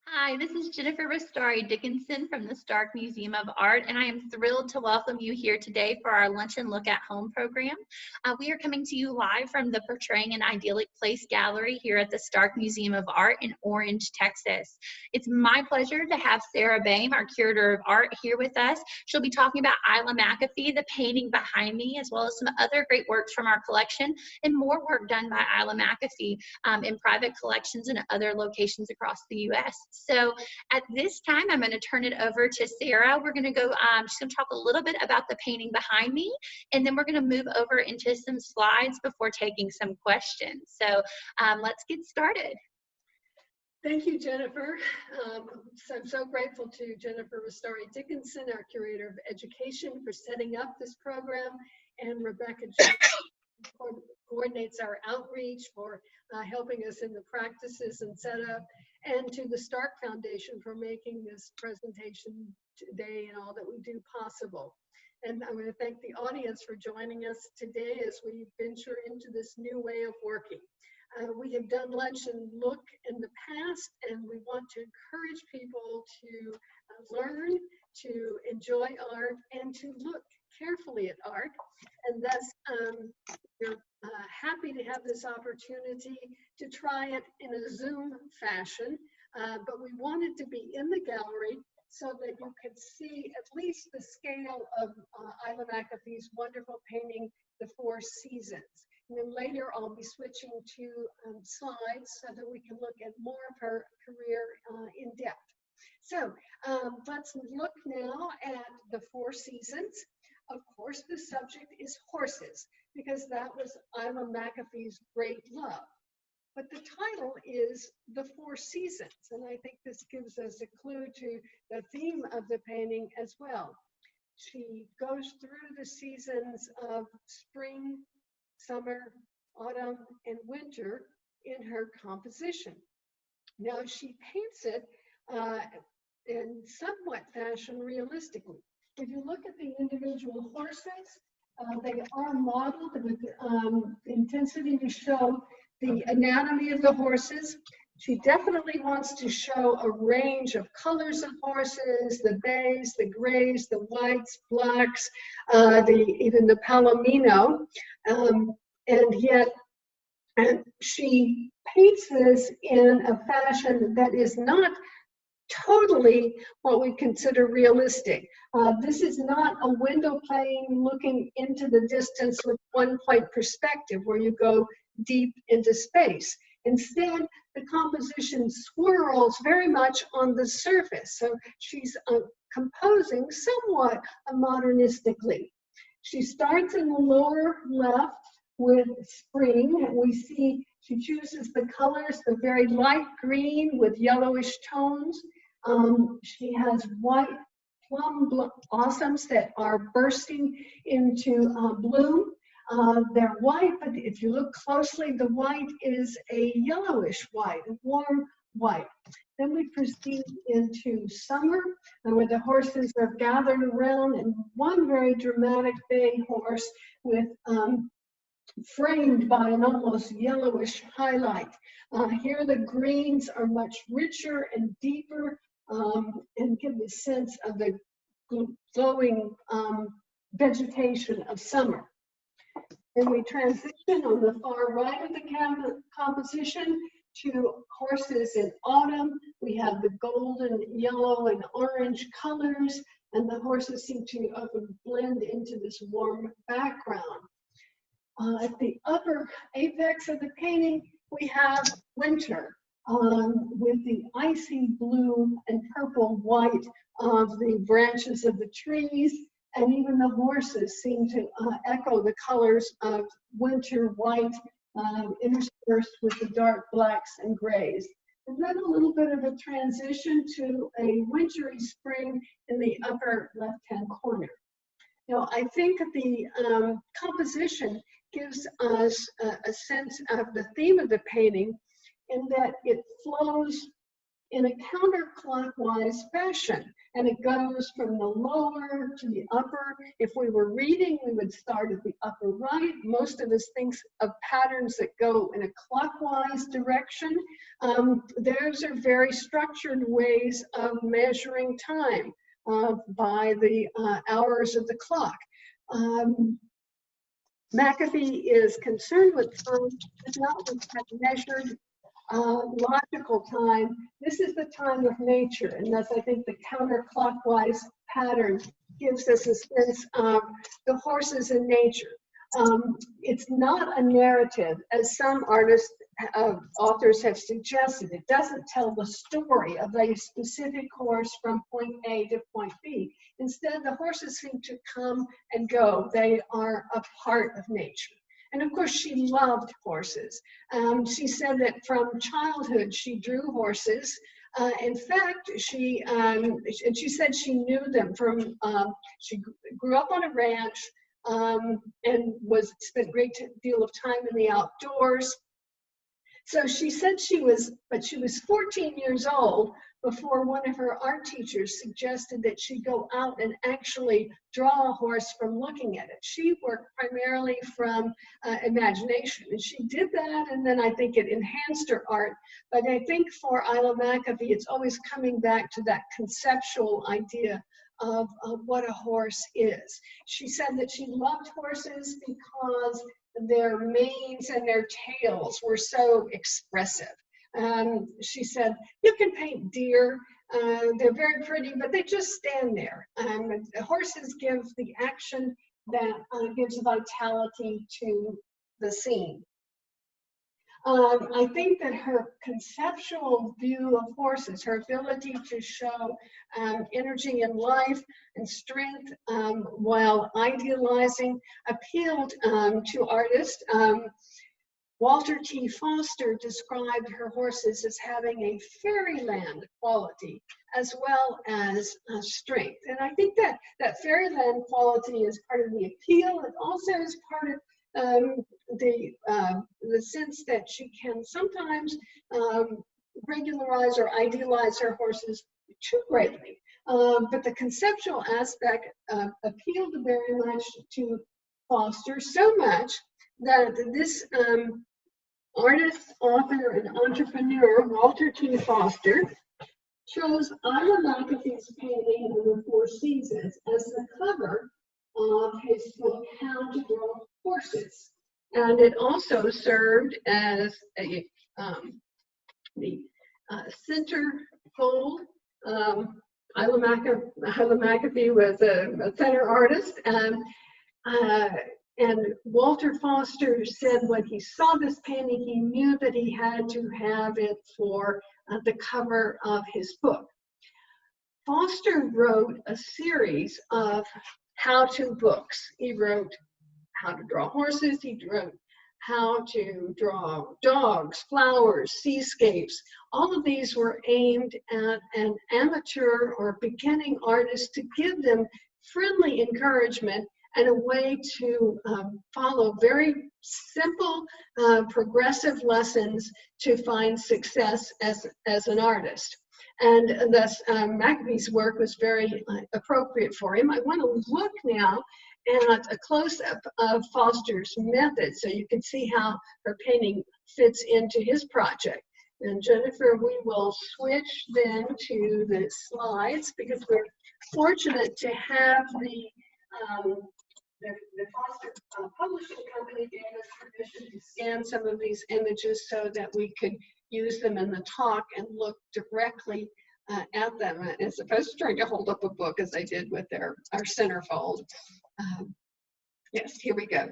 Hi, this is Jennifer Restauri Dickinson from the Stark Museum of Art, and I am thrilled to welcome you here today for our Lunch and Look at Home program. We are coming to you live from the Portraying an Idyllic Place Gallery here at the Stark Museum of Art in Orange, Texas. It's my pleasure to have Sarah Boehme, our Curator of Art, here with us. She'll be talking about Isla McAfee, the painting behind me, as well as some other great works from our collection and more work done by Isla McAfee in private collections and other locations across the U.S. So at this time, I'm going to turn it over to Sarah. We're going to go, she's going to talk a little bit about the painting behind me, and then we're going to move over into some slides before taking some questions. So let's get started. Thank you, Jennifer. So I'm so grateful to Jennifer Restauri Dickinson, our Curator of Education, for setting up this program, and Rebecca coordinates our outreach, for helping us in the practices and setup, and to the Stark Foundation for making this presentation today and all that we do possible. And I'm going to thank the audience for joining us today as we venture into this new way of working. We have done Lunch and Look in the past, and we want to encourage people to learn, to enjoy art, and to look carefully at art. And thus, we're happy to have this opportunity to try it in a Zoom fashion, but we wanted to be in the gallery so that you could see at least the scale of Isla McAfee's wonderful painting, The Four Seasons. And then later I'll be switching to slides so that we can look at more of her career in depth. So let's look now at The Four Seasons. Of course, the subject is horses, because that was Isla McAfee's great love. But the title is The Four Seasons, and I think this gives us a clue to the theme of the painting as well. She goes through the seasons of spring, summer, autumn, and winter in her composition. Now, she paints it in somewhat fashion realistically. If you look at the individual horses, they are modeled with intensity to show the anatomy of the horses. She definitely wants to show a range of colors of horses, the bays, the grays, the whites, blacks, even the palomino, and yet she paints this in a fashion that is not totally what we consider realistic. This is not a window pane looking into the distance with one point perspective where you go deep into space. Instead, the composition swirls very much on the surface. So she's composing somewhat modernistically. She starts in the lower left with spring. We see she chooses the colors, the very light green with yellowish tones. She has white plum blossoms that are bursting into bloom. They're white, but if you look closely, the white is a yellowish white, a warm white. Then we proceed into summer, where the horses are gathered around, and one very dramatic bay horse with framed by an almost yellowish highlight. Here the greens are much richer and deeper and give the sense of the glowing vegetation of summer. Then we transition on the far right of the composition to horses in autumn. We have the golden, yellow, and orange colors, and the horses seem to often blend into this warm background. At the upper apex of the painting, we have winter with the icy blue and purple white of the branches of the trees, and even the horses seem to echo the colors of winter white interspersed with the dark blacks and grays. And then a little bit of a transition to a wintry spring in the upper left-hand corner. Now, I think the composition gives us a sense of the theme of the painting in that it flows in a counterclockwise fashion. And it goes from the lower to the upper. If we were reading, we would start at the upper right. Most of us think of patterns that go in a clockwise direction. Those are very structured ways of measuring time by the hours of the clock. McAfee is concerned with time, not with measured logical time. This is the time of nature, and thus I think the counterclockwise pattern gives us a sense of the horses in nature. It's not a narrative, as some artists, authors have suggested. It doesn't tell the story of a specific horse from point A to point B. Instead, the horses seem to come and go. They are a part of nature. And of course, she loved horses. She said that from childhood, she drew horses. In fact, she said she knew them from, she grew up on a ranch and spent a great deal of time in the outdoors. So she said she was 14 years old before one of her art teachers suggested that she go out and actually draw a horse from looking at it. She worked primarily from imagination, and she did that, and then I think it enhanced her art. But I think for Isla McAfee, it's always coming back to that conceptual idea of what a horse is. She said that she loved horses because their manes and their tails were so expressive. She said, you can paint deer, they're very pretty, but they just stand there. Horses give the action that gives vitality to the scene. I think that her conceptual view of horses, her ability to show energy and life and strength while idealizing, appealed to artists. Walter T. Foster described her horses as having a fairyland quality as well as strength. And I think that that fairyland quality is part of the appeal. It also is part of the sense that she can sometimes regularize or idealize her horses too greatly. But the conceptual aspect appealed very much to Foster, so much that this artist, author, and entrepreneur, Walter T. Foster, chose Isla McAfee's painting of the Four Seasons as the cover of his book, How to Draw Horses. And it also served as the center fold. Isla McAfee was a center artist, and Walter Foster said when he saw this painting, he knew that he had to have it for the cover of his book. Foster wrote a series of how-to books. He wrote How to Draw Horses, he wrote How to Draw Dogs, Flowers, Seascapes. All of these were aimed at an amateur or beginning artist to give them friendly encouragement and a way to follow very simple, progressive lessons to find success as an artist. And thus, McAfee's work was very appropriate for him. I want to look now at a close-up of Foster's method so you can see how her painting fits into his project. And Jennifer, we will switch then to the slides because we're fortunate to have the Foster Publishing Company gave us permission to scan some of these images so that we could use them in the talk and look directly at them, as opposed to trying to hold up a book as I did with our centerfold. Yes, here we go.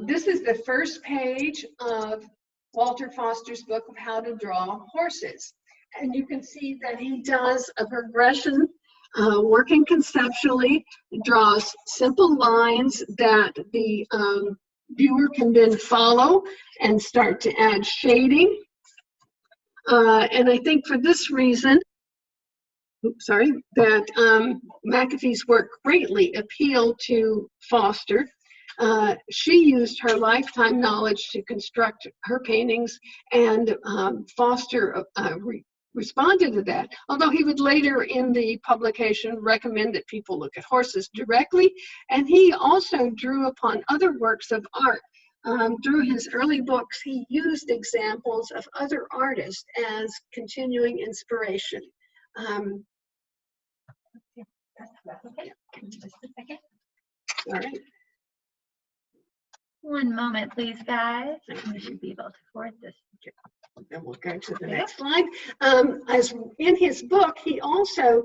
This is the first page of Walter Foster's book of How to Draw Horses. And you can see that he does a progression working conceptually, draws simple lines that the viewer can then follow and start to add shading. And I think for this reason, that McAfee's work greatly appealed to Foster. She used her lifetime knowledge to construct her paintings, and Foster responded to that, although he would later in the publication recommend that people look at horses directly. And he also drew upon other works of art. Through his early books, he used examples of other artists as continuing inspiration. Okay, just a second. All right. One moment, please, guys. We should be able to forward this. Then we'll go to the next slide. As in his book, he also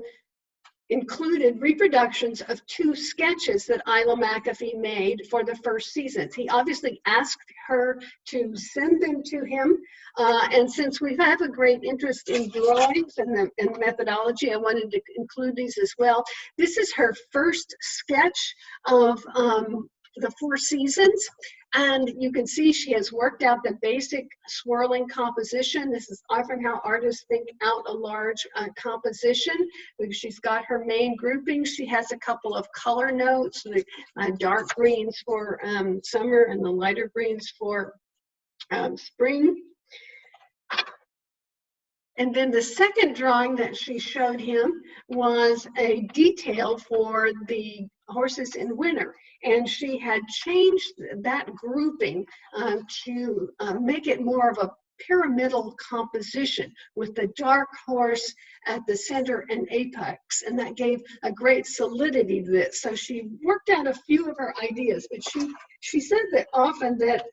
included reproductions of 2 sketches that Isla McAfee made for the first seasons. He obviously asked her to send them to him, and since we have a great interest in drawings and methodology, I wanted to include these as well. This is her first sketch of the 4 seasons, and you can see she has worked out the basic swirling composition. This is often how artists think out a large composition, because she's got her main groupings. She has a couple of color notes, the dark greens for summer and the lighter greens for spring. And then the second drawing that she showed him was a detail for the horses in winter. And she had changed that grouping to make it more of a pyramidal composition with the dark horse at the center and apex. And that gave a great solidity to this. So she worked out a few of her ideas, but she said that often that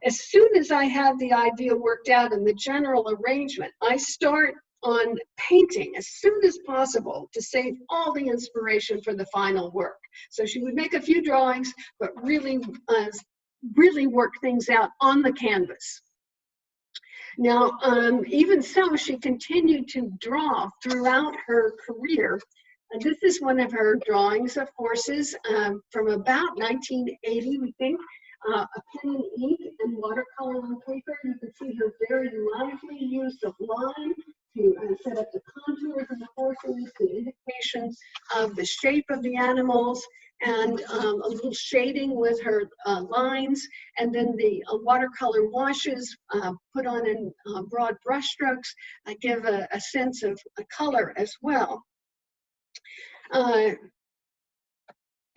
as soon as I have the idea worked out in the general arrangement, I start on painting as soon as possible to save all the inspiration for the final work. So she would make a few drawings, but really work things out on the canvas. Now, even so, she continued to draw throughout her career. And this is one of her drawings of horses from about 1980, we think. A pen and ink and watercolor on paper. You can see her very lively use of line to set up the contours of the horses, the indications of the shape of the animals, and a little shading with her lines, and then the watercolor washes put on in broad brush strokes give a sense of color as well.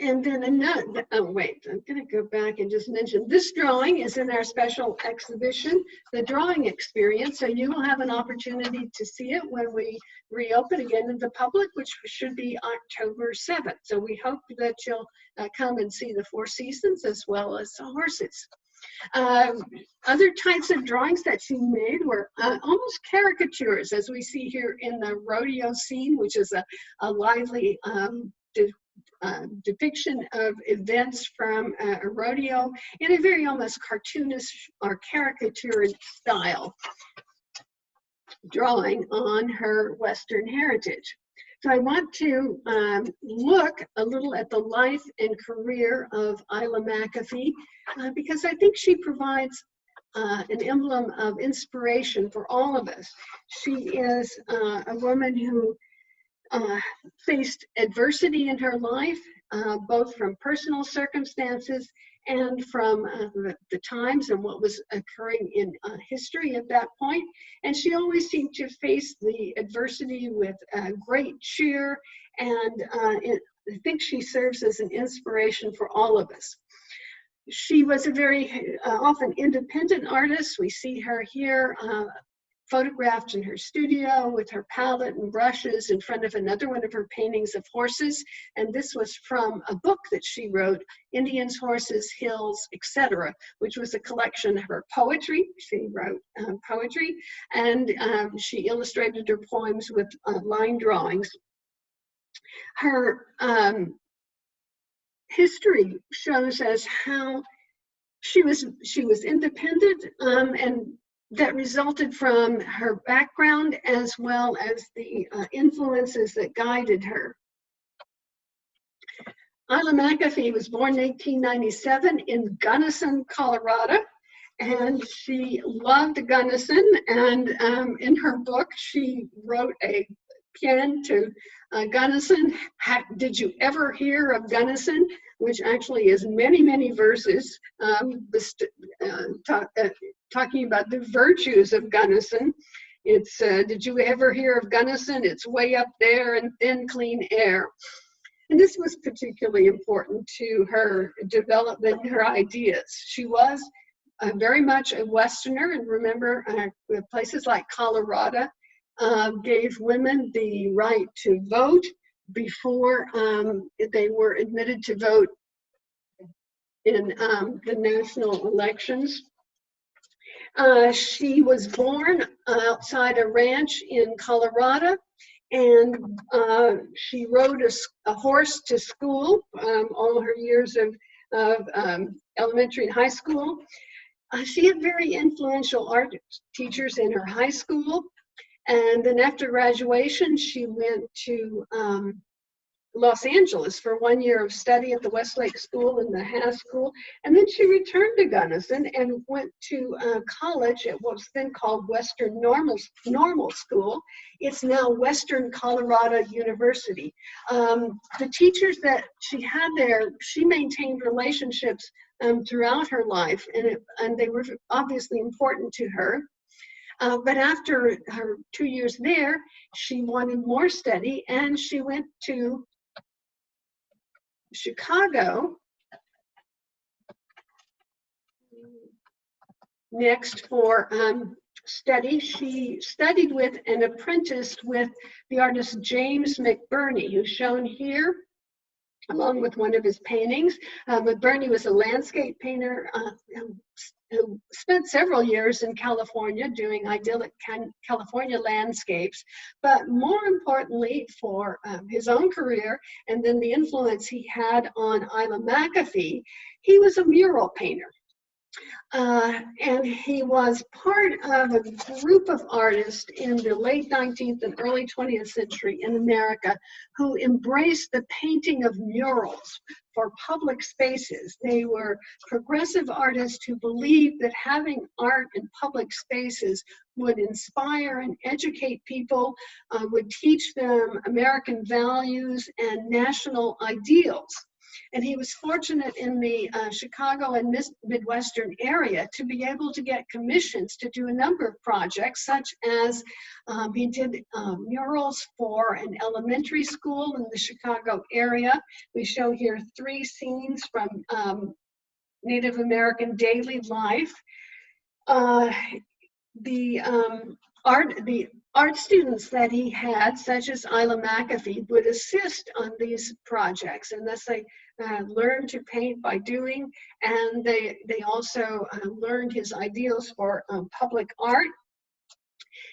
And then another, oh wait, I'm gonna go back and just mention, this drawing is in our special exhibition, The Drawing Experience, so you will have an opportunity to see it when we reopen again to the public, which should be October 7th. So we hope that you'll come and see the 4 seasons as well as the horses. Other types of drawings that she made were almost caricatures, as we see here in the rodeo scene, which is a lively depiction of events from a rodeo in a very almost cartoonish or caricature style, drawing on her Western heritage. So I want to look a little at the life and career of Isla McAfee because I think she provides an emblem of inspiration for all of us. She is a woman who faced adversity in her life, both from personal circumstances and from the times and what was occurring in history at that point. And she always seemed to face the adversity with great cheer, and I think she serves as an inspiration for all of us. She was a very often independent artist. We see her here photographed in her studio with her palette and brushes in front of another one of her paintings of horses. And this was from a book that she wrote, Indians, Horses, Hills, etc., which was a collection of her poetry. She wrote poetry, and she illustrated her poems with line drawings. Her history shows us how she was independent, and that resulted from her background as well as the influences that guided her. Isla McAfee was born in 1897 in Gunnison, Colorado, and she loved Gunnison, and in her book she wrote a paean to Gunnison, Did You Ever Hear of Gunnison? Which actually is many, many verses talking about the virtues of Gunnison. It's, did you ever hear of Gunnison? It's way up there in thin, clean air. And this was particularly important to her development, her ideas. She was very much a Westerner, and remember, places like Colorado gave women the right to vote before they were admitted to vote in the national elections. She was born outside a ranch in Colorado, and she rode a horse to school all her years of elementary and high school. She had very influential art teachers in her high school, and then after graduation, she went to Los Angeles for 1 year of study at the Westlake School and the Haas School, and then she returned to Gunnison and went to college at what was then called Western Normal School. It's now Western Colorado University. The teachers that she had there, she maintained relationships throughout her life, and they were obviously important to her. But after her 2 years there, she wanted more study, and she went to Chicago next for study. She studied with and apprenticed with the artist James McBurney, who's shown here, along with one of his paintings. McBurney was a landscape painter who spent several years in California doing idyllic California landscapes, but more importantly for his own career and then the influence he had on Isla McAfee, he was a mural painter. And he was part of a group of artists in the late 19th and early 20th century in America who embraced the painting of murals for public spaces. They were progressive artists who believed that having art in public spaces would inspire and educate people, would teach them American values and national ideals. And he was fortunate in the Chicago and Midwestern area to be able to get commissions to do a number of projects, such as he did murals for an elementary school in the Chicago area. We show here 3 scenes from Native American daily life. The art students that he had, such as Isla McAfee, would assist on these projects, and thus they learned to paint by doing, and they also learned his ideals for public art.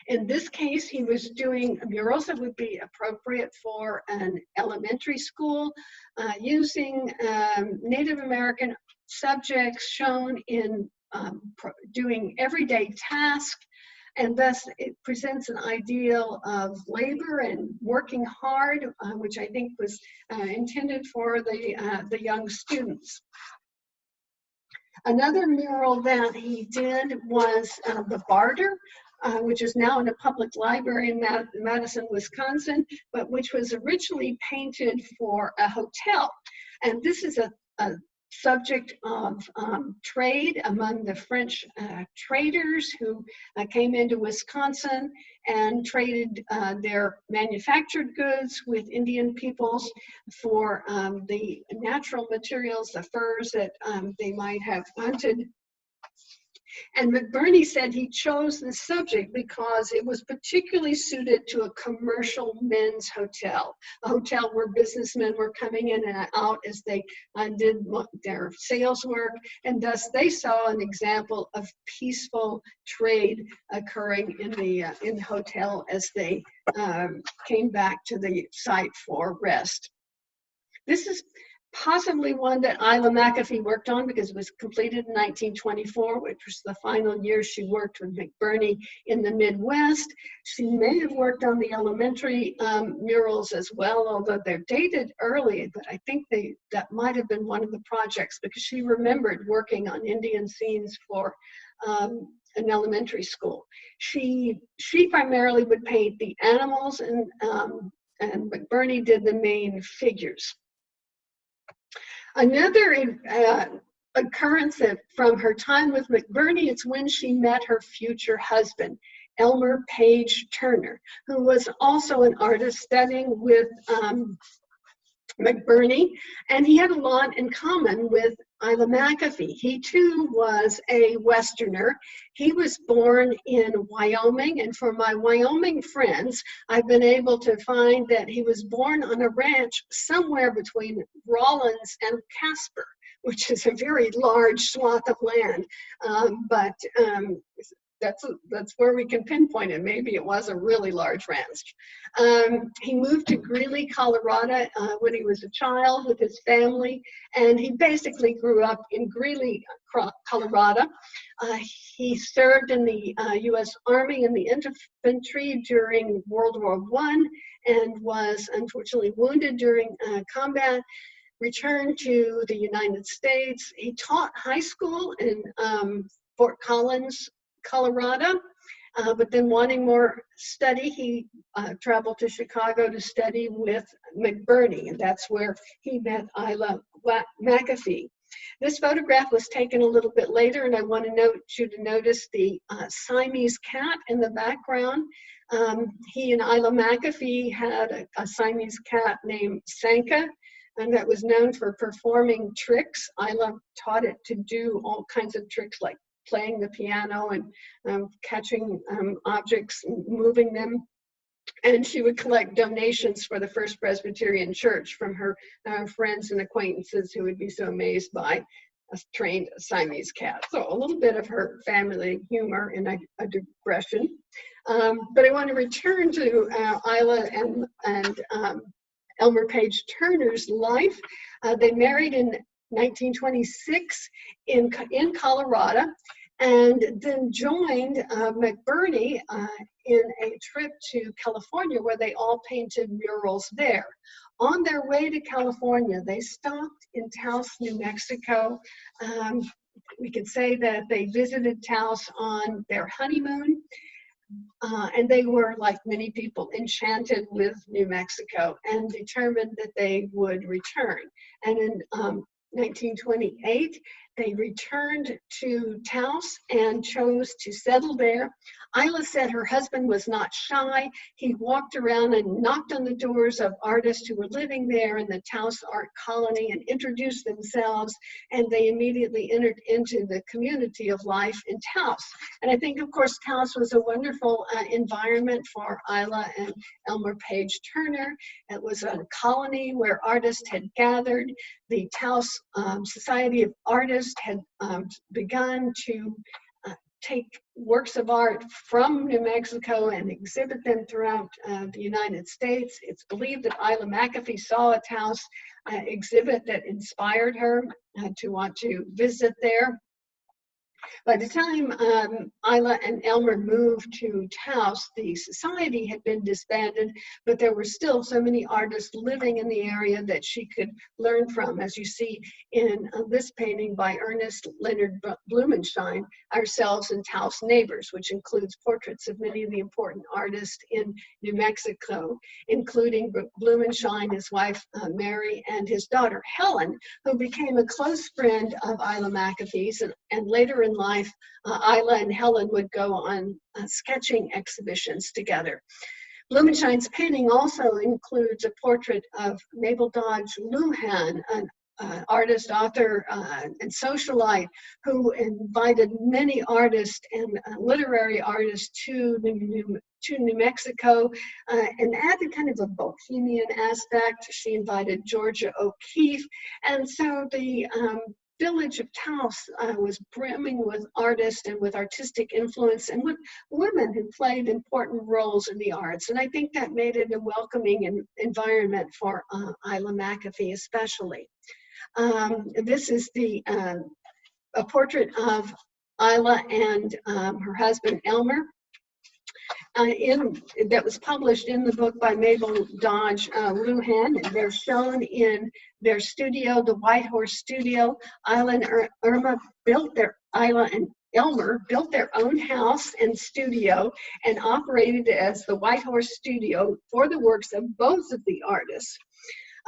In this case, he was doing murals that would be appropriate for an elementary school, using Native American subjects shown in doing everyday tasks. And thus it presents an ideal of labor and working hard, which I think was intended for the young students. Another mural that he did was the Barter, which is now in a public library in Madison, Wisconsin, but which was originally painted for a hotel. And this is a subject of trade among the French traders who came into Wisconsin and traded their manufactured goods with Indian peoples for the natural materials, the furs that they might have hunted. And McBurney said he chose this subject because it was particularly suited to a commercial men's hotel, a hotel where businessmen were coming in and out as they did their sales work, and thus they saw an example of peaceful trade occurring in the hotel as they came back to the site for rest. This is possibly one that Isla McAfee worked on because it was completed in 1924, which was the final year she worked with McBurney in the Midwest. She may have worked on the elementary murals as well, although they're dated early, but I think that might have been one of the projects because she remembered working on Indian scenes for an elementary school. She primarily would paint the animals, and McBurney did the main figures. Another occurrence from her time with McBurney is when she met her future husband, Elmer Page Turner, who was also an artist studying with McBurney, and he had a lot in common with Isla McAfee. He too was a Westerner. He was born in Wyoming, and for my Wyoming friends, I've been able to find that he was born on a ranch somewhere between Rawlins and Casper, which is a very large swath of land, but that's where we can pinpoint it. Maybe it was a really large ranch. He moved to Greeley, Colorado when he was a child with his family, and he basically grew up in Greeley, Colorado. He served in the U.S. Army in the infantry during World War I and was unfortunately wounded during combat. Returned to the United States. He taught high school in Fort Collins, Colorado, but then wanting more study, he traveled to Chicago to study with McBurney, and that's where he met Isla McAfee. This photograph was taken a little bit later, and I want you to notice the Siamese cat in the background. He and Isla McAfee had a Siamese cat named Sanka, and that was known for performing tricks. Isla taught it to do all kinds of tricks like playing the piano and catching objects, moving them. And she would collect donations for the First Presbyterian Church from her friends and acquaintances who would be so amazed by a trained Siamese cat. So a little bit of her family humor in a digression. But I want to return to Isla and Elmer Page Turner's life. They married in 1926 in Colorado, and then joined McBurney in a trip to California where they all painted murals there. On their way to California, they stopped in Taos, New Mexico. We could say that they visited Taos on their honeymoon, and they were, like many people, enchanted with New Mexico and determined that they would return. And in 1928, they returned to Taos and chose to settle there. Isla said her husband was not shy. He walked around and knocked on the doors of artists who were living there in the Taos art colony and introduced themselves, and they immediately entered into the community of life in Taos. And I think, of course, Taos was a wonderful environment for Isla and Elmer Page Turner. It was a colony where artists had gathered. The Taos Society of Artists had begun to take works of art from New Mexico and exhibit them throughout the United States. It's believed that Isla McAfee saw a Taos exhibit that inspired her to want to visit there. By the time Isla and Elmer moved to Taos, the society had been disbanded, but there were still so many artists living in the area that she could learn from, as you see in this painting by Ernest Leonard Blumenschein, Ourselves and Taos Neighbors, which includes portraits of many of the important artists in New Mexico, including Blumenschein, his wife Mary, and his daughter Helen, who became a close friend of Isla McAfee's, and later in life, Isla and Helen would go on sketching exhibitions together. Blumenschein's painting also includes a portrait of Mabel Dodge Lujan, an artist, author, and socialite who invited many artists and literary artists to New Mexico and added kind of a bohemian aspect. She invited Georgia O'Keeffe, and so the village of Taos was brimming with artists and with artistic influence and with women who played important roles in the arts. And I think that made it a welcoming environment for Isla McAfee especially. This is a portrait of Isla and her husband Elmer. That was published in the book by Mabel Dodge Lujan, and they're shown in their studio, the White Horse Studio. Isla and Elmer built their own house and studio and operated as the White Horse Studio for the works of both of the artists.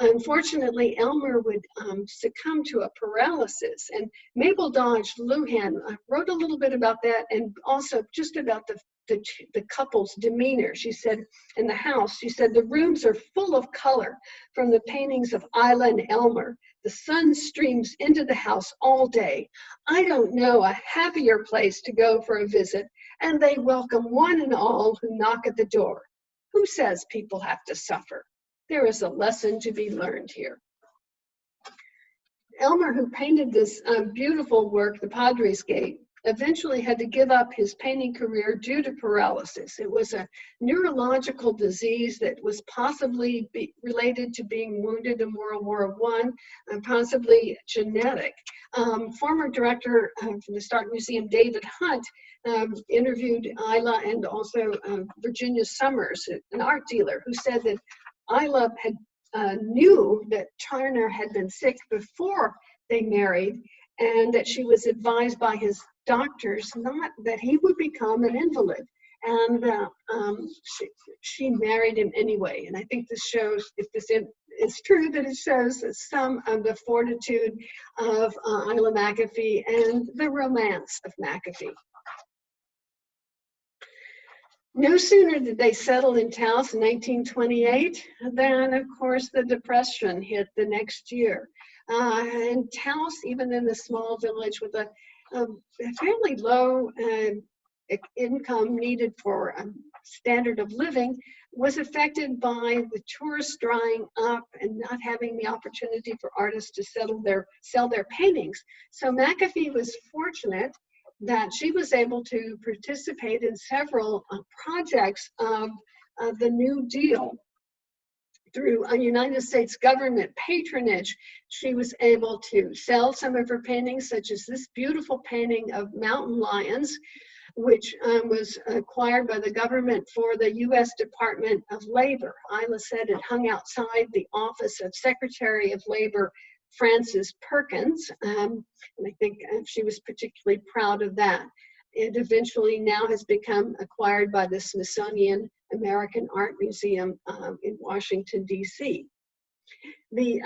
Unfortunately, Elmer would succumb to a paralysis, and Mabel Dodge Lujan wrote a little bit about that and also just about the the couple's demeanor. She said, in the house, she said, the rooms are full of color from the paintings of Isla and Elmer. The sun streams into the house all day. I don't know a happier place to go for a visit, and they welcome one and all who knock at the door. Who says people have to suffer? There is a lesson to be learned here. Elmer, who painted this beautiful work, The Padres Gate, eventually had to give up his painting career due to paralysis. It was a neurological disease that was possibly related to being wounded in World War I, and possibly genetic. Former director from the Stark Museum, David Hunt, interviewed Isla and also Virginia Summers, an art dealer, who said that Isla had knew that Turner had been sick before they married, and that she was advised by his doctors not that he would become an invalid. And she married him anyway. And I think this shows, if this is true, that it shows some of the fortitude of Isla McAfee and the romance of McAfee. No sooner did they settle in Taos in 1928 than, of course, the Depression hit the next year. And Taos, even in the small village with a fairly low income needed for a standard of living, was affected by the tourists drying up and not having the opportunity for artists to sell their paintings. So McAfee was fortunate that she was able to participate in several projects of the New Deal. Through a United States government patronage, she was able to sell some of her paintings, such as this beautiful painting of mountain lions, which was acquired by the government for the U.S. Department of Labor. Isla said it hung outside the office of Secretary of Labor Frances Perkins, and I think she was particularly proud of that. It eventually now has become acquired by the Smithsonian American Art Museum in Washington, D.C. The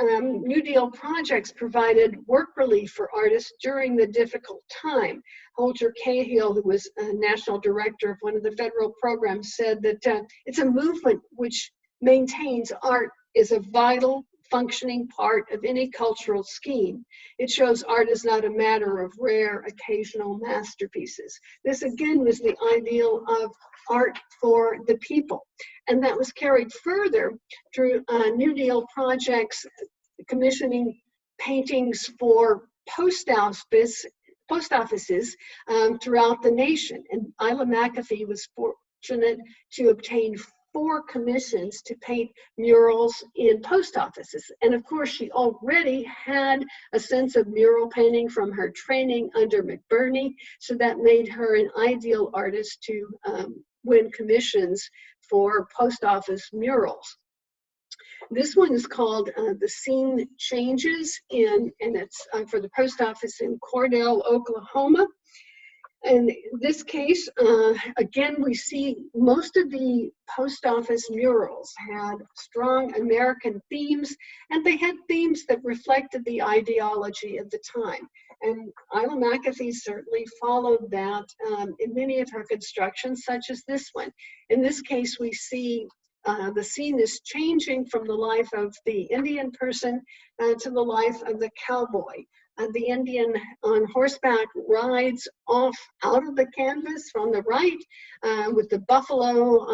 New Deal projects provided work relief for artists during the difficult time. Holger Cahill, who was national director of one of the federal programs, said that it's a movement which maintains art is a vital functioning part of any cultural scheme. It shows art is not a matter of rare, occasional masterpieces. This again was the ideal of art for the people. And that was carried further through New Deal projects, commissioning paintings for post offices throughout the nation. And Isla McAfee was fortunate to obtain 4 commissions to paint murals in post offices. And of course, she already had a sense of mural painting from her training under McBurney, so that made her an ideal artist to win commissions for post office murals. This one is called The Scene Changes, and it's for the post office in Cordell, Oklahoma. In this case, again, we see most of the post office murals had strong American themes, and they had themes that reflected the ideology of the time. And Isla McAfee certainly followed that in many of her constructions, such as this one. In this case, we see the scene is changing from the life of the Indian person to the life of the cowboy. The Indian on horseback rides off out of the canvas from the right with the buffalo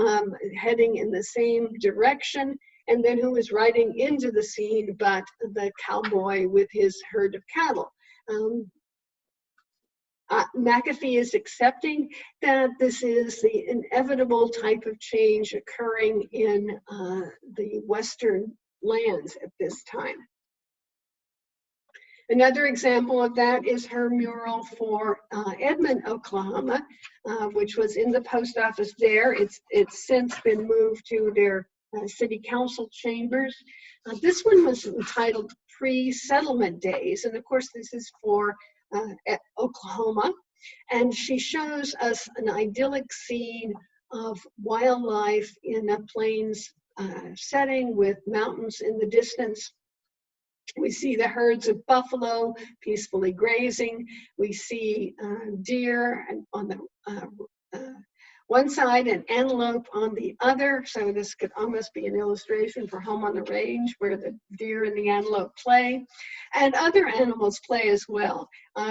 heading in the same direction, and then who is riding into the scene but the cowboy with his herd of cattle. McAfee is accepting that this is the inevitable type of change occurring in the Western lands at this time. Another example of that is her mural for Edmond, Oklahoma, which was in the post office there. It's since been moved to their city council chambers. This one was entitled Pre-Settlement Days, and of course this is for Oklahoma. And she shows us an idyllic scene of wildlife in a plains setting with mountains in the distance. We see the herds of buffalo peacefully grazing. We see deer on the one side and antelope on the other. So this could almost be an illustration for Home on the Range, where the deer and the antelope play, and other animals play as well.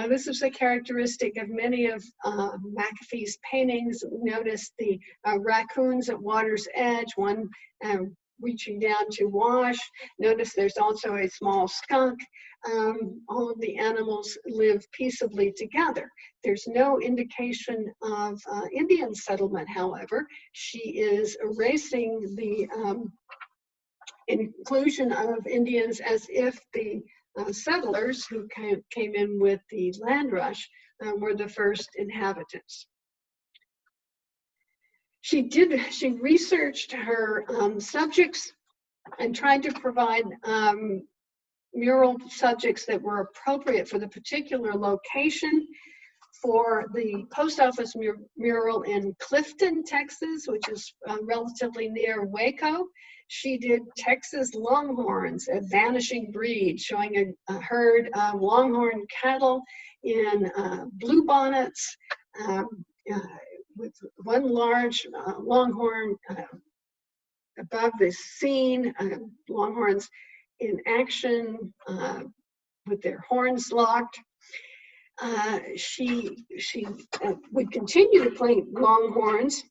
This is a characteristic of many of McAfee's paintings. Notice the raccoons at water's edge, one reaching down to wash. Notice there's also a small skunk. All of the animals live peaceably together. There's no indication of Indian settlement, however. She is erasing the inclusion of Indians as if the settlers who came in with the land rush were the first inhabitants. She researched her subjects and tried to provide mural subjects that were appropriate for the particular location. For the post office mural in Clifton, Texas, which is relatively near Waco, she did Texas Longhorns, a vanishing breed, showing a herd of Longhorn cattle in blue bonnets, with one large Longhorn above the scene, Longhorns in action with their horns locked. She would continue to paint Longhorns,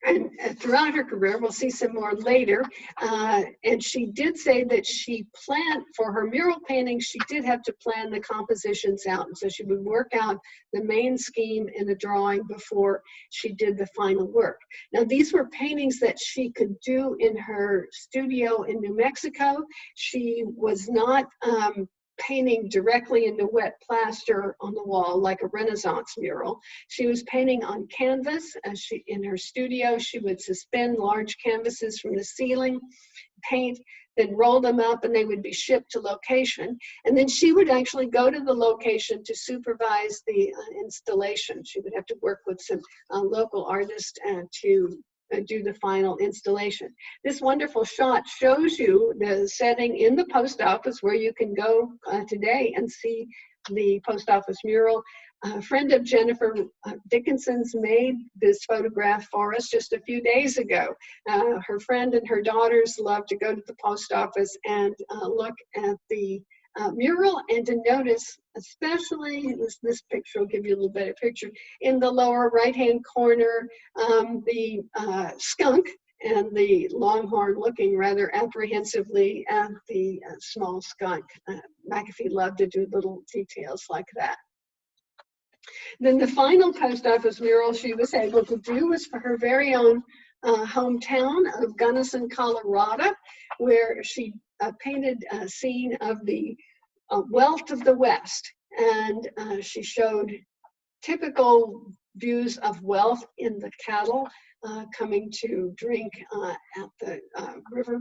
and throughout her career, we'll see some more later, and she did say that she planned, for her mural painting, she did have to plan the compositions out, and so she would work out the main scheme in the drawing before she did the final work. Now, these were paintings that she could do in her studio in New Mexico. She was not painting directly into wet plaster on the wall like a Renaissance mural. She was painting on canvas. In her studio, she would suspend large canvases from the ceiling, paint, then roll them up, and they would be shipped to location. And then she would actually go to the location to supervise the installation. She would have to work with some local artists to do the final installation. This wonderful shot shows you the setting in the post office, where you can go today and see the post office mural. A friend of Jennifer Dickinson's made this photograph for us just a few days ago. Her friend and her daughters love to go to the post office and look at the mural, and to notice, especially this picture will give you a little better picture, in the lower right hand corner, the skunk and the Longhorn looking rather apprehensively at the small skunk. McAfee loved to do little details like that. Then the final post office mural she was able to do was for her very own hometown of Gunnison, Colorado, where she painted a scene of the wealth of the West, and she showed typical views of wealth in the cattle coming to drink at the river,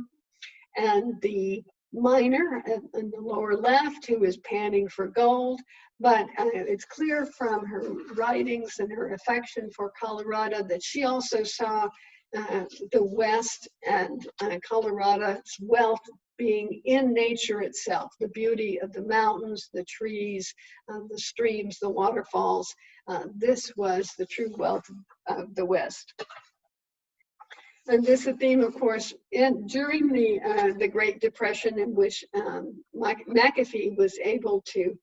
and the miner in the lower left who is panning for gold. But it's clear from her writings and her affection for Colorado that she also saw the West and Colorado's wealth being in nature itself, the beauty of the mountains, the trees, the streams, the waterfalls. This was the true wealth of the West. And this is a theme, of course, during the Great Depression, in which McAfee was able to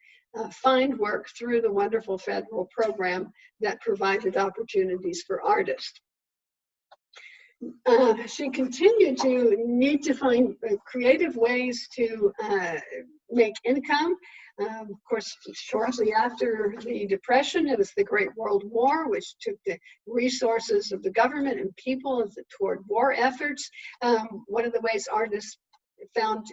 find work through the wonderful federal program that provided opportunities for artists. She continued to need to find creative ways to make income. Of course, shortly after the Depression, it was the Great World War, which took the resources of the government and people toward war efforts. One of the ways artists found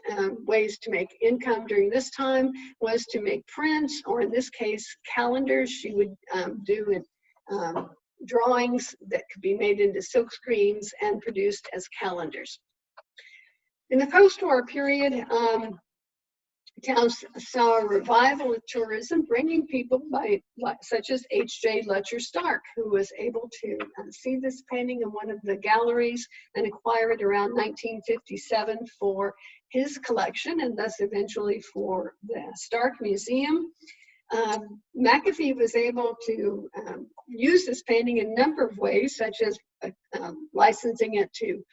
ways to make income during this time was to make prints, or in this case, calendars. She would do drawings that could be made into silk screens and produced as calendars. In the post-war period, towns saw a revival of tourism, bringing people such as H.J. Lutcher Stark, who was able to see this painting in one of the galleries and acquire it around 1957 for his collection, and thus eventually for the Stark Museum. McAfee was able to use this painting in a number of ways, such as licensing it to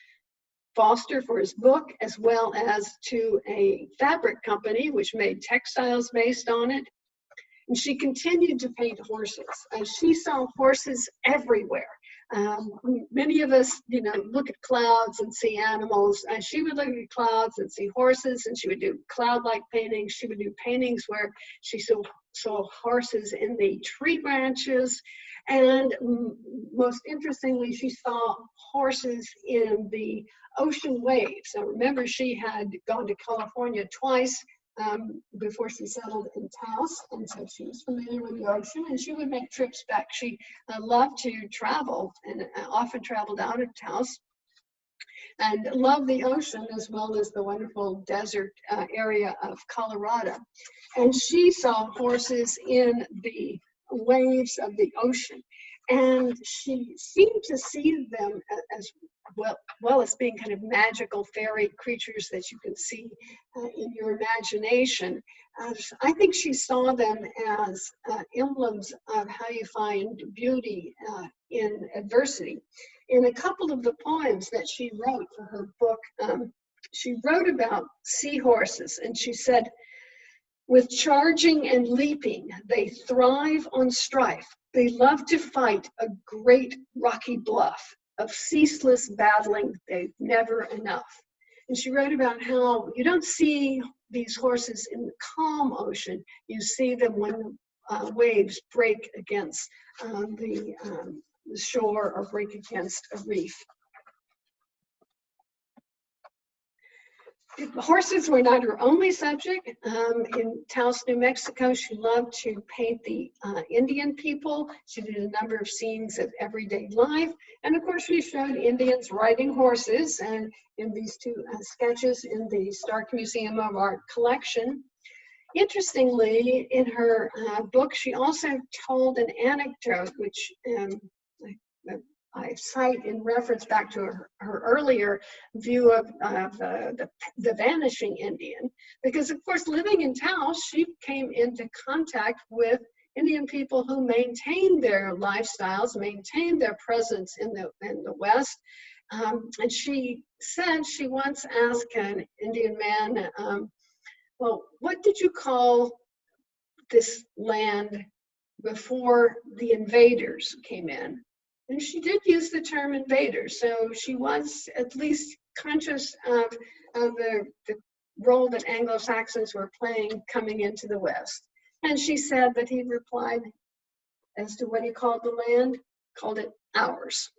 Foster for his book, as well as to a fabric company which made textiles based on it. And she continued to paint horses. She saw horses everywhere. Many of us, look at clouds and see animals. She would look at clouds and see horses, and she would do cloud-like paintings. She would do paintings where she saw horses in the tree branches. And most interestingly, she saw horses in the ocean waves. Now remember, she had gone to California twice before she settled in Taos, and so she was familiar with the ocean, and she would make trips back. She loved to travel, and often traveled out of Taos, and loved the ocean as well as the wonderful desert area of Colorado. And she saw horses in the waves of the ocean, and she seemed to see them as well as being kind of magical fairy creatures that you can see in your imagination. I think she saw them as emblems of how you find beauty in adversity. In a couple of the poems that she wrote for her book, she wrote about seahorses, and she said, "With charging and leaping, they thrive on strife. They love to fight a great rocky bluff. Of ceaseless battling, they've never enough." And she wrote about how you don't see these horses in the calm ocean. You see them when waves break against the shore or break against a reef. Horses were not her only subject. In Taos, New Mexico, she loved to paint the Indian people. She did a number of scenes of everyday life. And of course, she showed Indians riding horses, and in these two sketches in the Stark Museum of Art collection. Interestingly, in her book, she also told an anecdote, which I cite in reference back to her earlier view of the vanishing Indian, because of course, living in Taos, she came into contact with Indian people who maintained their lifestyles, maintained their presence in the West. And she said she once asked an Indian man, well, what did you call this land before the invaders came in? And she did use the term invaders, so she was at least conscious of the role that Anglo-Saxons were playing coming into the West. And she said that he replied as to what he called the land, called it ours.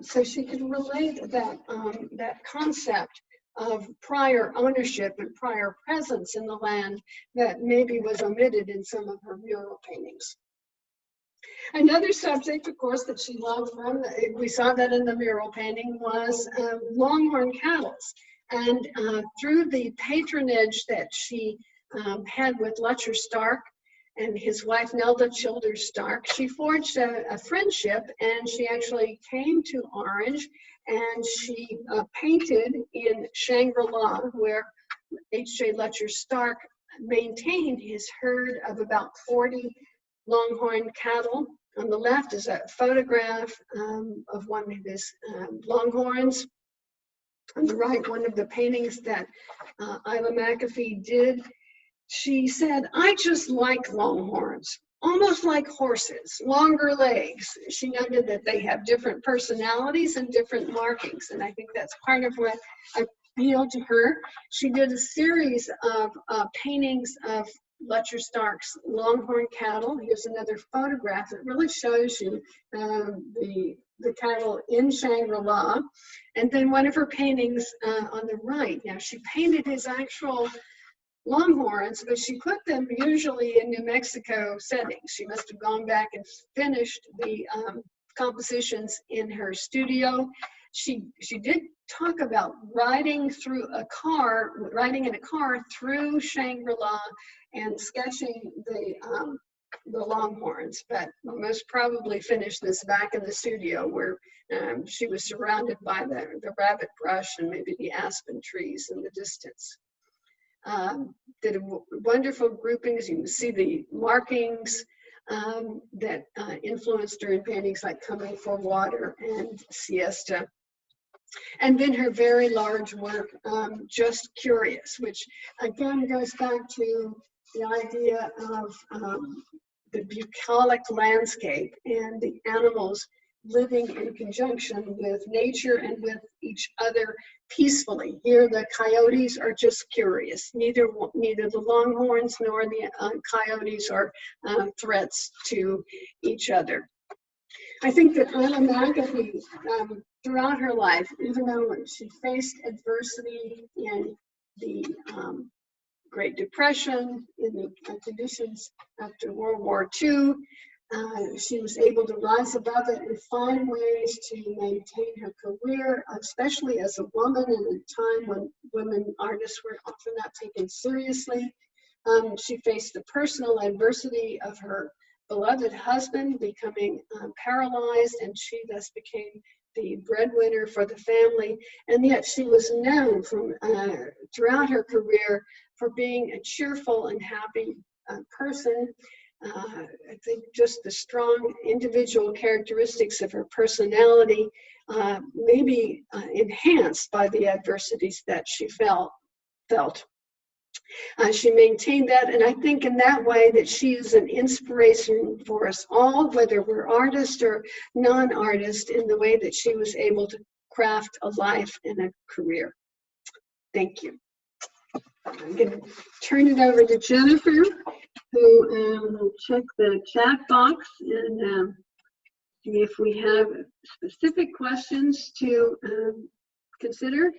So she could relate that concept of prior ownership and prior presence in the land that maybe was omitted in some of her mural paintings. Another subject, of course, that she loved from, we saw that in the mural painting, was Longhorn cattle. And through the patronage that she had with Lutcher Stark and his wife Nelda Childers Stark, she forged a friendship, and she actually came to Orange, and she painted in Shangri-La, where H.J. Lutcher Stark maintained his herd of about 40 Longhorn cattle. On the left is a photograph of one of his Longhorns. On the right, one of the paintings that Isla McAfee did. She said, "I just like Longhorns, almost like horses, longer legs." She noted that they have different personalities and different markings, and I think that's part of what appealed to her. She did a series of paintings of Lutcher Stark's Longhorn cattle. Here's another photograph that really shows you the cattle in Shangri-La. And then one of her paintings on the right. Now, she painted his actual Longhorns, but she put them usually in New Mexico settings. She must have gone back and finished the compositions in her studio. She did talk about riding in a car through Shangri-La and sketching the Longhorns, but most probably finished this back in the studio where she was surrounded by the rabbit brush and maybe the aspen trees in the distance. did wonderful groupings. You can see the markings that influenced her in paintings like Coming for Water and Siesta. And then her very large work, Just Curious, which again goes back to the idea of the bucolic landscape and the animals living in conjunction with nature and with each other peacefully. Here the coyotes are just curious. Neither the longhorns nor the coyotes are threats to each other. I think that Anna McAfee, throughout her life, even though she faced adversity in the Great Depression, in the conditions after World War II, she was able to rise above it and find ways to maintain her career, especially as a woman in a time when women artists were often not taken seriously. She faced the personal adversity of her beloved husband becoming paralyzed, and she thus became the breadwinner for the family. And yet she was known from throughout her career for being a cheerful and happy person. I think just the strong individual characteristics of her personality may be enhanced by the adversities that she felt. She maintained that, and I think in that way that she is an inspiration for us all, whether we're artists or non-artists, in the way that she was able to craft a life and a career. Thank you. I'm going to turn it over to Jennifer, who will check the chat box and see if we have specific questions to consider.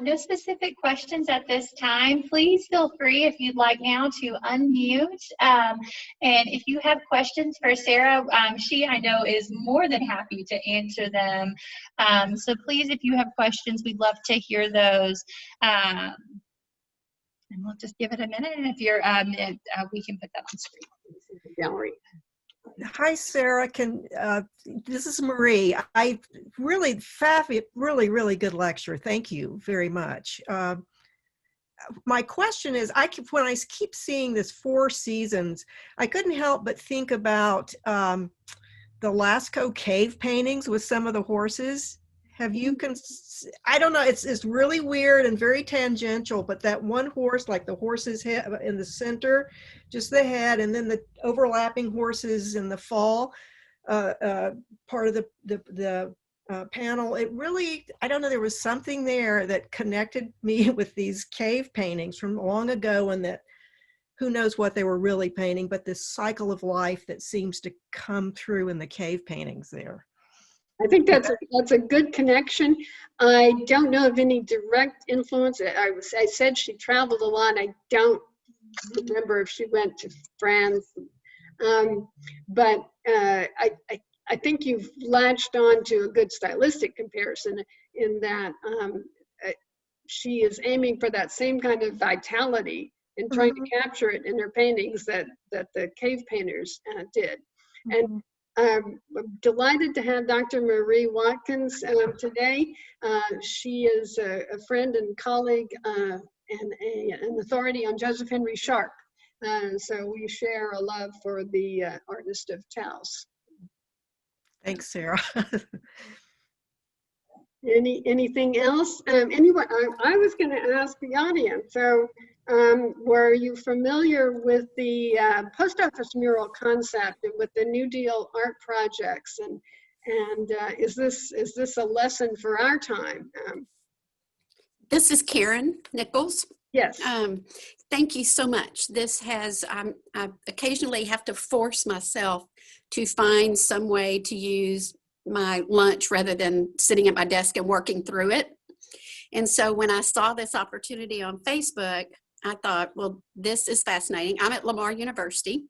No specific questions at this time. Please feel free, if you'd like now, to unmute. And if you have questions for Sarah, she, I know, is more than happy to answer them. So please, if you have questions, we'd love to hear those. And we'll just give it a minute, and if you're, we can put that on screen. Gallery. Hi, Sarah. This is Marie. Really good lecture. Thank you very much. My question is, when I keep seeing this 4 seasons, I couldn't help but think about the Lascaux cave paintings with some of the horses. Have you, I don't know, it's really weird and very tangential, but that one horse, like the horse's head in the center, just the head, and then the overlapping horses in the fall part of the panel, it really, I don't know, there was something there that connected me with these cave paintings from long ago, and that who knows what they were really painting, but this cycle of life that seems to come through in the cave paintings there. I think that's a good connection. I don't know of any direct influence. I said she traveled a lot. I don't remember if she went to France, but I think you've latched on to a good stylistic comparison in that she is aiming for that same kind of vitality and trying to capture it in her paintings that the cave painters did. And I'm delighted to have Dr. Marie Watkins today. She is a friend and colleague and an authority on Joseph Henry Sharp. So we share a love for the artist of Taos. Thanks, Sarah. Anything else? Anyway, I was going to ask the audience. So, were you familiar with the post office mural concept and with the New Deal art projects? And is this a lesson for our time? This is Karen Nichols. Yes. Thank you so much. This has, I occasionally have to force myself to find some way to use my lunch rather than sitting at my desk and working through it. And so when I saw this opportunity on Facebook, I thought, well, this is fascinating. I'm at Lamar University.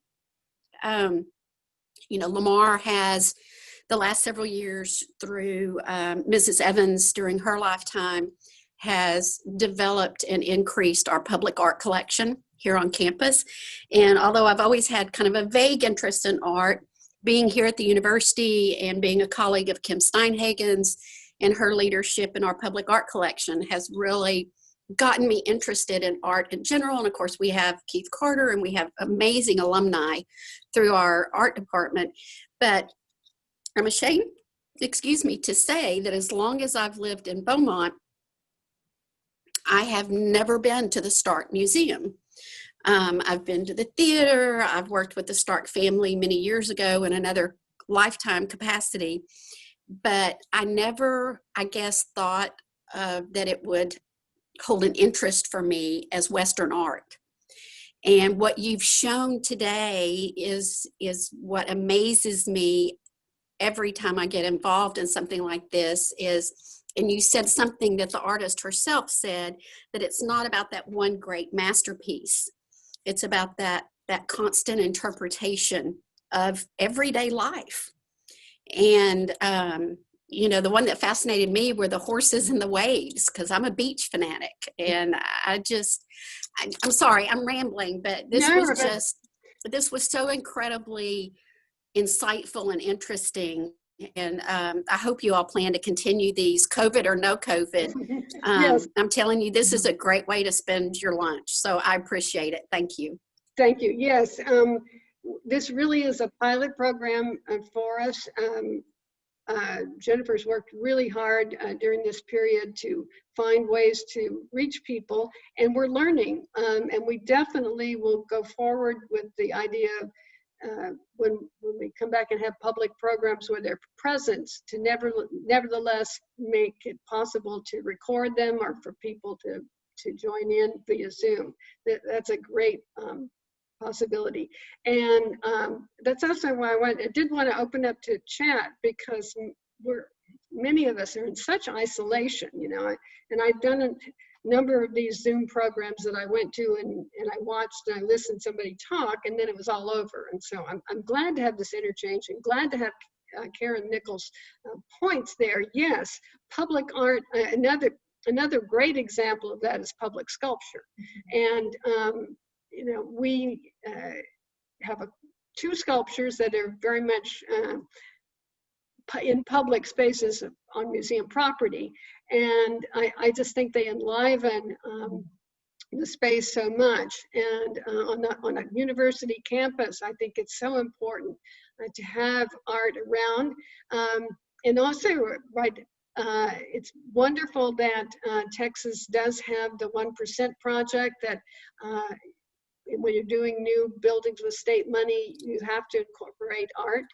Lamar has, the last several years through Mrs. Evans during her lifetime, has developed and increased our public art collection here on campus. And although I've always had kind of a vague interest in art, being here at the university and being a colleague of Kim Steinhagen's and her leadership in our public art collection has really gotten me interested in art in general. And of course, we have Keith Carter and we have amazing alumni through our art department. But I'm ashamed, to say that as long as I've lived in Beaumont, I have never been to the Stark Museum. I've been to the theater. I've worked with the Stark family many years ago in another lifetime capacity, but I never, I guess, thought that it would hold an interest for me as Western art. And what you've shown today is what amazes me every time I get involved in something like this is, and you said something that the artist herself said, that it's not about that one great masterpiece. It's about that constant interpretation of everyday life. And, the one that fascinated me were the horses and the waves, because I'm a beach fanatic. And I'm sorry, I'm rambling, but this was so incredibly insightful and interesting. And I hope you all plan to continue these, COVID or no COVID. Yes. I'm telling you, this is a great way to spend your lunch. So I appreciate it. Thank you. Thank you. Yes, this really is a pilot program for us. Jennifer's worked really hard during this period to find ways to reach people, and we're learning. And we definitely will go forward with the idea of when we come back and have public programs where they're present, to nevertheless make it possible to record them or for people to join in via Zoom. That's a great possibility. And that's also why I did want to open up to chat, because many of us are in such isolation, and I've done a number of these Zoom programs that I went to and I watched and I listened to somebody talk, and then it was all over. And so I'm glad to have this interchange and glad to have Karen Nichols' points there. Yes, public art, another great example of that is public sculpture. And we have two sculptures that are very much in public spaces on museum property. And I just think they enliven the space so much. And on a university campus, I think it's so important to have art around. And also, it's wonderful that Texas does have the 1% project that when you're doing new buildings with state money, you have to incorporate art.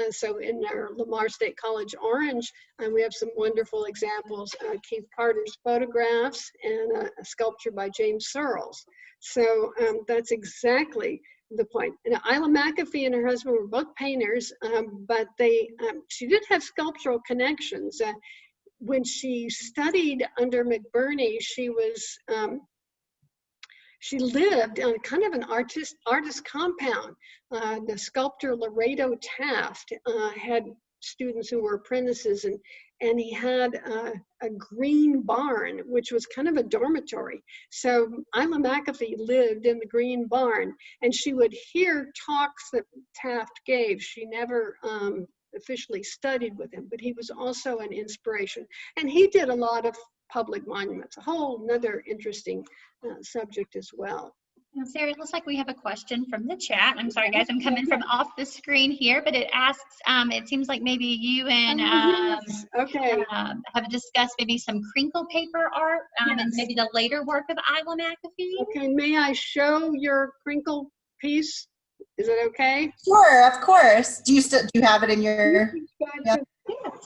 So in our Lamar State College Orange, we have some wonderful examples, Keith Carter's photographs and a sculpture by James Searles. So that's exactly the point. And Isla McAfee and her husband were both painters, but she did have sculptural connections. When she studied under McBurney, she lived on kind of an artist compound. The sculptor Laredo Taft had students who were apprentices, and he had a green barn, which was kind of a dormitory. So Isla McAfee lived in the green barn, and she would hear talks that Taft gave. She never officially studied with him, but he was also an inspiration. And he did a lot of public monuments, a whole another interesting subject as well. Sarah, it looks like we have a question from the chat. I'm sorry, guys, I'm coming from off the screen here, but it asks, it seems like maybe you and have discussed maybe some crinkle paper art and maybe the later work of Isla McAfee. Okay, may I show your crinkle piece? Is it okay? Sure, of course. Do you have it in your?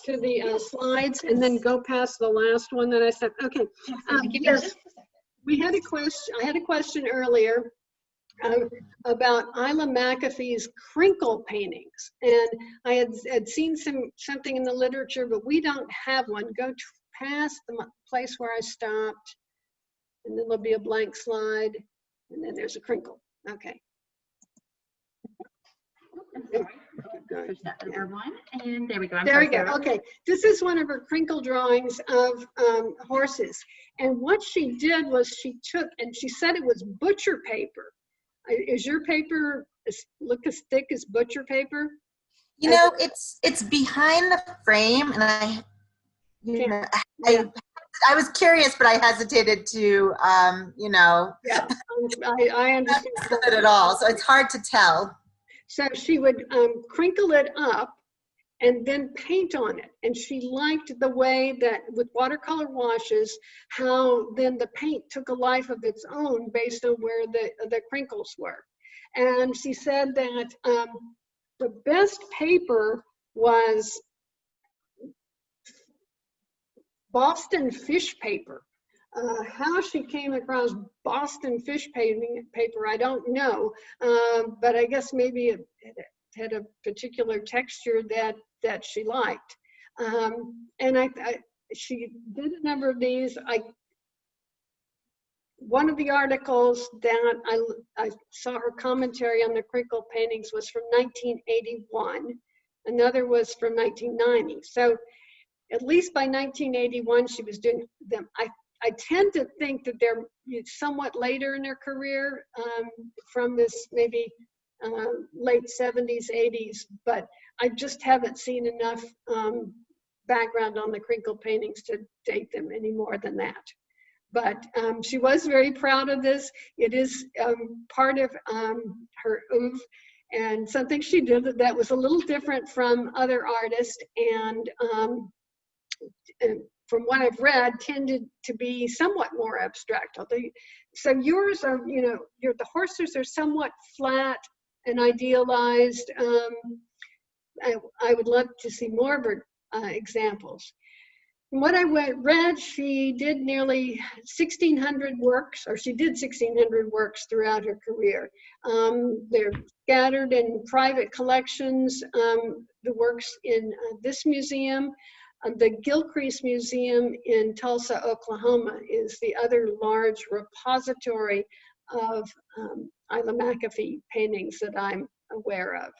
To the slides and then go past the last one that I said. Okay. Yes. We had a question. I had a question earlier about Isla McAfee's crinkle paintings, and I had seen something in the literature, but we don't have one. Go past the place where I stopped, and then there'll be a blank slide, and then there's a crinkle. Okay. Push that over one, and there we go. There we go. Okay, this is one of her crinkle drawings of horses, and what she did was she took, and she said it was butcher paper. Is your paper look as thick as butcher paper? It's behind the frame, and I had I was curious, but I hesitated to, Yeah, I understand. it at all. So it's hard to tell. So she would crinkle it up and then paint on it. And she liked the way that with watercolor washes, how then the paint took a life of its own based on where the crinkles were. And she said that the best paper was Boston fish paper. How she came across Boston fish paper, I don't know, but I guess maybe it had a particular texture that she liked. And she did a number of these. One of the articles that I saw her commentary on the crinkle paintings was from 1981. Another was from 1990. So at least by 1981, she was doing them. I tend to think that they're somewhat later in their career, from this maybe late 70s, 80s, but I just haven't seen enough background on the crinkle paintings to date them any more than that. But she was very proud of this. It is part of her oeuvre, and something she did that was a little different from other artists, and from what I've read, tended to be somewhat more abstract. So yours are, the horses are somewhat flat and idealized. I would love to see more of her examples. From what I read, she did nearly 1,600 works, or she did 1,600 works throughout her career. They're scattered in private collections. The works in this museum. The Gilcrease Museum in Tulsa, Oklahoma is the other large repository of Isla McAfee paintings that I'm aware of.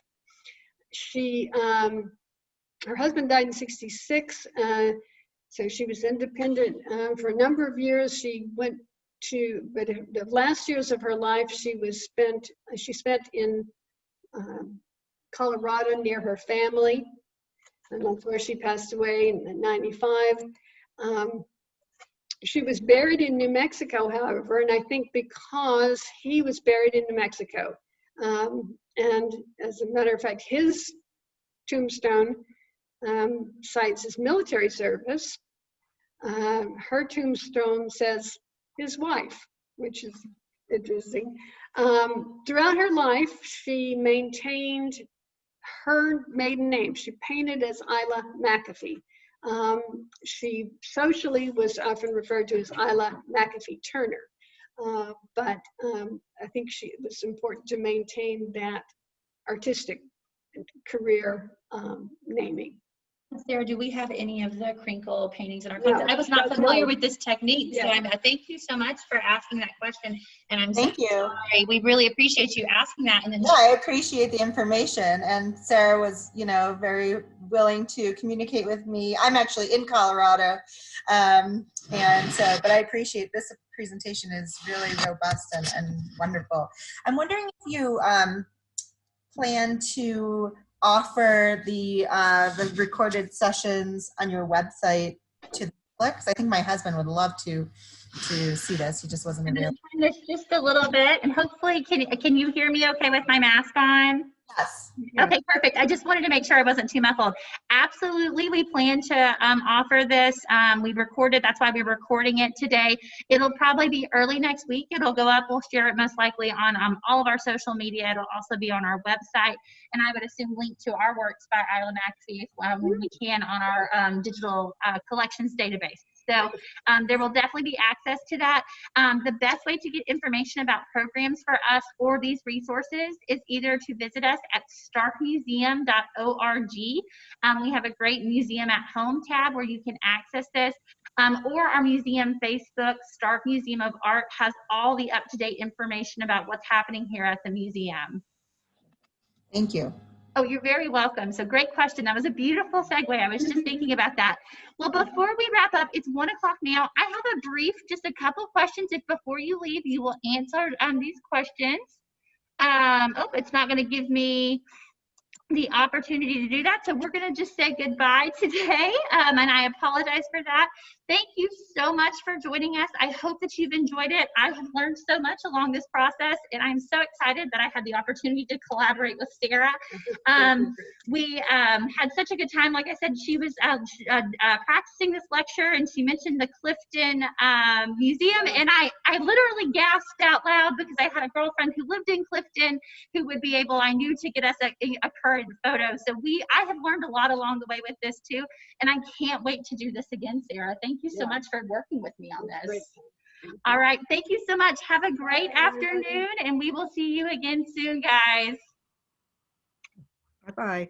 Her husband died in '66, so she was independent for a number of years. She went to, but the last years of her life she spent in Colorado near her family. And that's where she passed away in '95. She was buried in New Mexico, however, and I think because he was buried in New Mexico. And as a matter of fact, his tombstone cites his military service. Her tombstone says his wife, which is interesting. Throughout her life, she maintained her maiden name. She painted as Isla McAfee. She socially was often referred to as Isla McAfee Turner, but I think it was important to maintain that artistic career naming. Sarah, do we have any of the crinkle paintings in our No, collection? I was not familiar no. with this technique, Yeah. so I thank you so much for asking that question. And I'm Thank so you. sorry. We really appreciate you asking that. And then Yeah, I appreciate the information. And Sarah was, very willing to communicate with me. I'm actually in Colorado. But I appreciate this presentation is really robust and wonderful. I'm wondering if you plan to offer the recorded sessions on your website to the public? Because I think my husband would love to see this. He just wasn't I'm going available. to turn this just a little bit, and hopefully, can you hear me okay with my mask on? Yes. Okay, perfect. I just wanted to make sure I wasn't too muffled. Absolutely, we plan to offer this. We recorded, that's why we're recording it today. It'll probably be early next week. It'll go up. We'll share it most likely on all of our social media. It'll also be on our website, and I would assume link to our works by Isla McAfee when we can on our digital collections database. So there will definitely be access to that. The best way to get information about programs for us or these resources is either to visit us at starkmuseum.org. We have a great Museum at Home tab where you can access this. Or our museum Facebook, Stark Museum of Art, has all the up-to-date information about what's happening here at the museum. Thank you. Oh, you're very welcome. So great question. That was a beautiful segue. I was just thinking about that. Well, before we wrap up, it's 1 o'clock now. I have a brief, just a couple questions. If before you leave, you will answer these questions. It's not going to give me the opportunity to do that. So we're going to just say goodbye today, and I apologize for that. Thank you so much for joining us. I hope that you've enjoyed it. I have learned so much along this process, and I'm so excited that I had the opportunity to collaborate with Sarah. We had such a good time. Like I said, she was practicing this lecture, and she mentioned the Clifton Museum, and I literally gasped out loud because I had a girlfriend who lived in Clifton who would be able, I knew, to get us a current photo. So I have learned a lot along the way with this too, and I can't wait to do this again, Sarah. Thank you so much for working with me on this. All right, thank you so much. Have a great afternoon, and we will see you again soon, guys. Bye-bye.